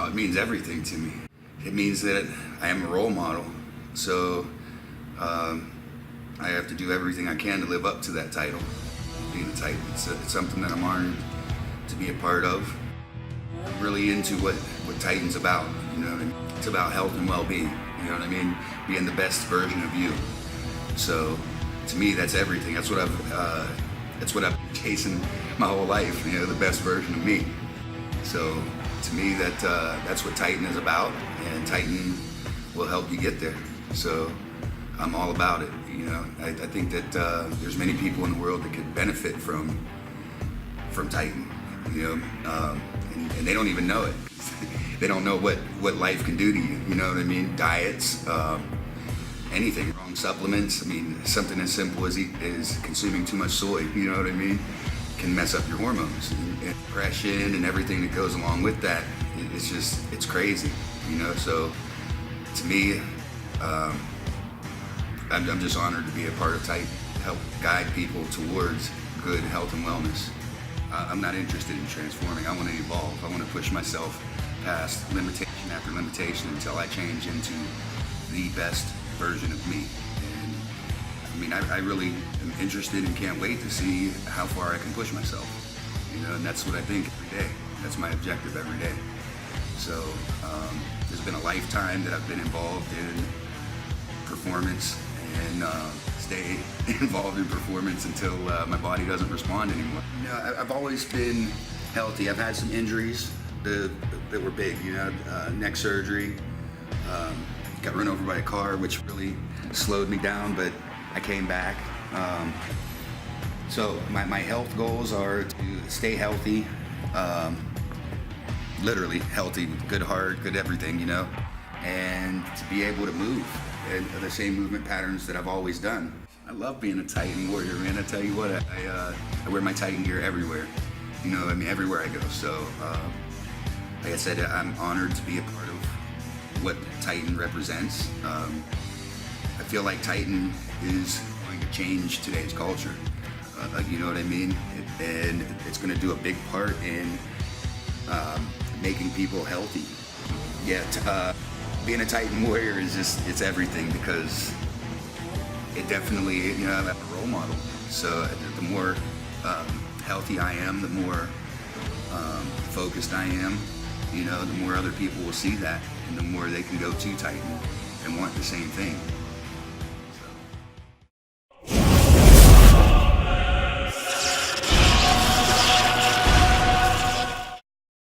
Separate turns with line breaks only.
It means everything to me. It means that I am a role model. So I have to do everything I can to live up to that title, being a Titan. It's something that I'm honored to be a part of. I'm really into what Titan's about, you know what I mean? It's about health and well-being, you know what I mean? Being the best version of you. So to me, that's everything. That's what I've been chasing my whole life, you know, the best version of me. So to me, that's what Titan is about, and Titan will help you get there. So I'm all about it, you know. I think that there's many people in the world that could benefit from Titan, you know, and they don't even know it. They don't know what life can do to you, you know what I mean? Diets, anything, wrong supplements. I mean, something as simple as consuming too much soy, you know what I mean, can mess up your hormones. And depression and everything that goes along with that, it's crazy, you know. So to me, I'm just honored to be a part of Titan, help guide people towards good health and wellness. I'm not interested in transforming. I want to evolve. I want to push myself past limitation after limitation until I change into the best version of me. And I mean, I really am interested and can't wait to see how far I can push myself. You know, and that's what I think every day. That's my objective every day. So there's been a lifetime that I've been involved in performance and stay involved in performance until my body doesn't respond anymore. You know, I've always been healthy. I've had some injuries that were big, you know, neck surgery, got run over by a car, which really slowed me down, but I came back. So my health goals are to stay healthy, literally healthy, good heart, good everything, you know, and to be able to move and the same movement patterns that I've always done. I love being a Titan warrior, man. I tell you what, I wear my Titan gear everywhere, you know, I mean, everywhere I go. So, like I said, I'm honored to be a part of what Titan represents. I feel like Titan is going to change today's culture. You know what I mean? And it's going to do a big part in making people healthy. Yet, being a Titan warrior is it's everything, because it definitely, you know, I'm a role model. So the more healthy I am, the more focused I am, you know, the more other people will see that, and the more they can go to Titan and want the same thing.